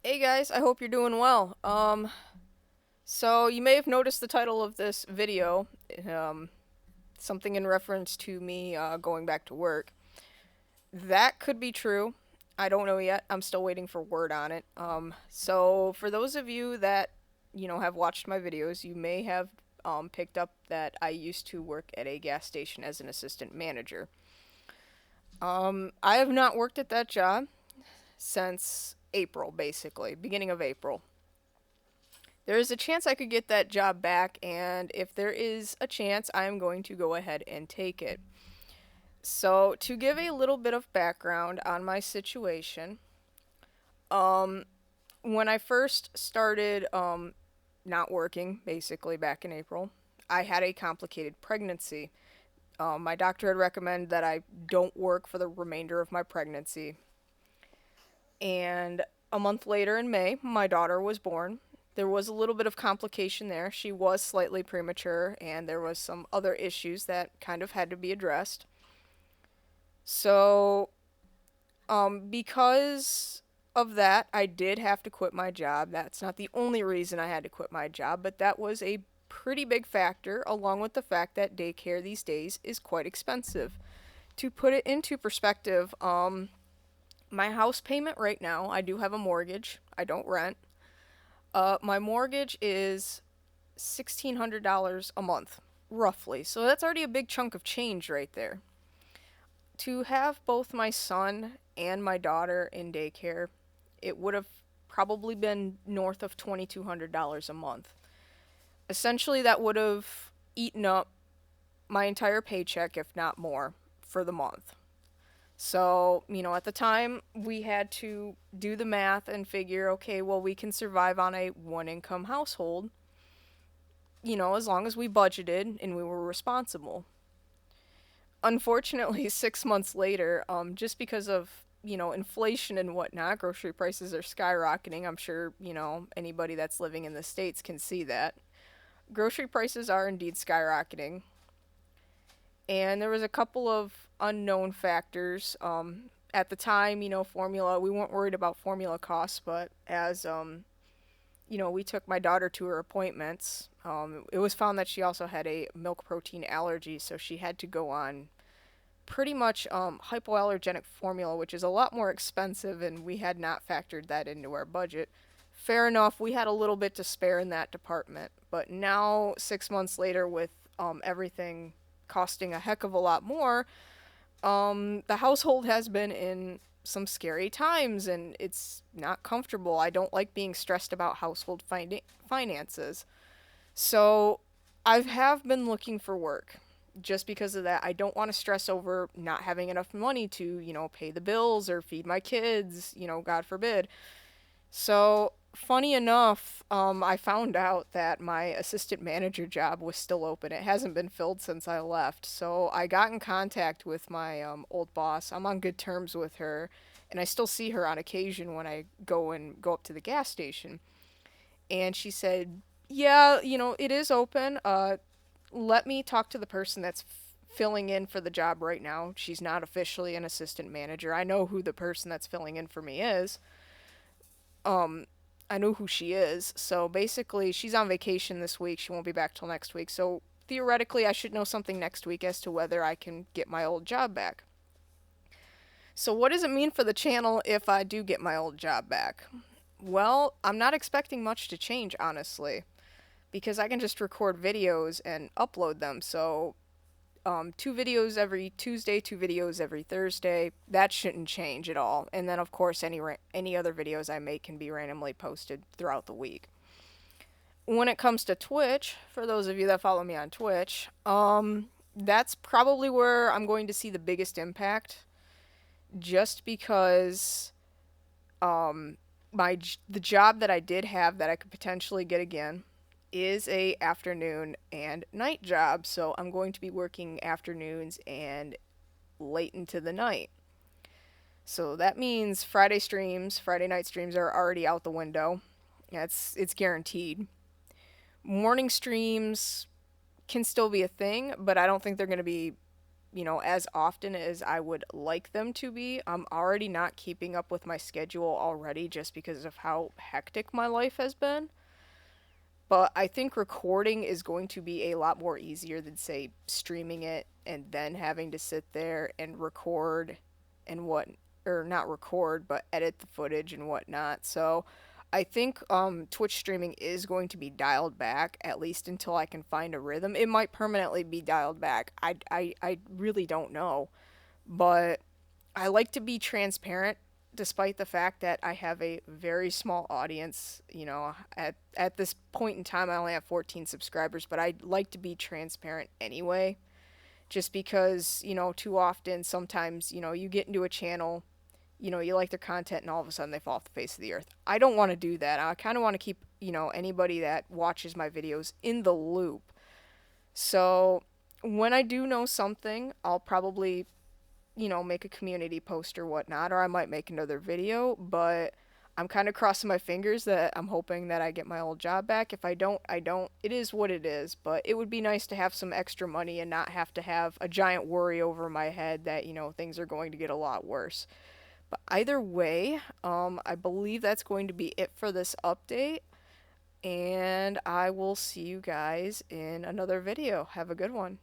Hey guys, I hope you're doing well. So you may have noticed the title of this video, um, something in reference to me going back to work. That could be true. I don't know yet. I'm still waiting for word on it. So for those of you that have watched my videos, you may have picked up that I used to work at a gas station as an assistant manager. I have not worked at that job since April, basically, beginning of April. There is a chance I could get that job back, and if there is a chance, I'm going to go ahead and take it. So, to give a little bit of background on my situation, um, when I first started not working, basically back in April, I had a complicated pregnancy. My doctor had recommended that I don't work for the remainder of my pregnancy. And a month later in May, my daughter was born. There was a little bit of complication there. She was slightly premature, and there was some other issues that kind of had to be addressed. So, because of that, I did have to quit my job. That's not the only reason I had to quit my job, but that was a pretty big factor, along with the fact that daycare these days is quite expensive. To put it into perspective, my house payment right now, I do have a mortgage. I don't rent. My mortgage is $1,600 a month, roughly. So that's already a big chunk of change right there. To have both my son and my daughter in daycare, it would have probably been north of $2,200 a month. Essentially, that would have eaten up my entire paycheck, if not more, for the month. So, at the time, we had to do the math and figure, okay, well, we can survive on a one income household, as long as we budgeted and we were responsible. Unfortunately, 6 months later, just because of, inflation and whatnot, grocery prices are skyrocketing. I'm sure, anybody that's living in the States can see that. Grocery prices are indeed skyrocketing. And there was a couple of unknown factors. At the time, formula, we weren't worried about formula costs, but as we took my daughter to her appointments, it was found that she also had a milk protein allergy, so she had to go on pretty much hypoallergenic formula, which is a lot more expensive, and we had not factored that into our budget. Fair enough, we had a little bit to spare in that department, but now 6 months later, with everything costing a heck of a lot more, the household has been in some scary times, and it's not comfortable. I don't like being stressed about household finances. So I have been looking for work. Just because of that, I don't want to stress over not having enough money to, pay the bills or feed my kids, God forbid. So, funny enough, I found out that my assistant manager job was still open. It hasn't been filled since I left. So, I got in contact with my old boss. I'm on good terms with her, and I still see her on occasion when I go up to the gas station. And she said, "Yeah, it is open. Let me talk to the person that's filling in for the job right now. She's not officially an assistant manager. I know who the person that's filling in for me is. Um, I know who she is. So basically, she's on vacation this week. She won't be back till next week. So theoretically, I should know something next week as to whether I can get my old job back. So, what does it mean for the channel if I do get my old job back? Well, I'm not expecting much to change, honestly, because I can just record videos and upload them. So, 2 videos every Tuesday, 2 videos every Thursday. That shouldn't change at all. And then, of course, any other videos I make can be randomly posted throughout the week. When it comes to Twitch, for those of you that follow me on Twitch, that's probably where I'm going to see the biggest impact, just because um, the job that I did have that I could potentially get again is a afternoon and night job, so I'm going to be working afternoons and late into the night. So that means Friday night streams are already out the window. It's guaranteed. Morning streams can still be a thing, but I don't think they're going to be, as often as I would like them to be. I'm already not keeping up with my schedule already just because of how hectic my life has been. But I think recording is going to be a lot more easier than, say, streaming it and then having to sit there and record and what, or not record, but edit the footage and whatnot. So I think Twitch streaming is going to be dialed back, at least until I can find a rhythm. It might permanently be dialed back. I really don't know. But I like to be transparent despite the fact that I have a very small audience. At this point in time I only have 14 subscribers, but I like to be transparent anyway, just because, too often sometimes, you get into a channel, you like their content and all of a sudden they fall off the face of the earth. I don't want to do that. I kind of want to keep, anybody that watches my videos in the loop. So when I do know something, I'll probably make a community post or whatnot, or I might make another video, but I'm kind of crossing my fingers that I'm hoping that I get my old job back. If I don't, I don't. It is what it is, but it would be nice to have some extra money and not have to have a giant worry over my head that, things are going to get a lot worse. But either way, I believe that's going to be it for this update, and I will see you guys in another video. Have a good one.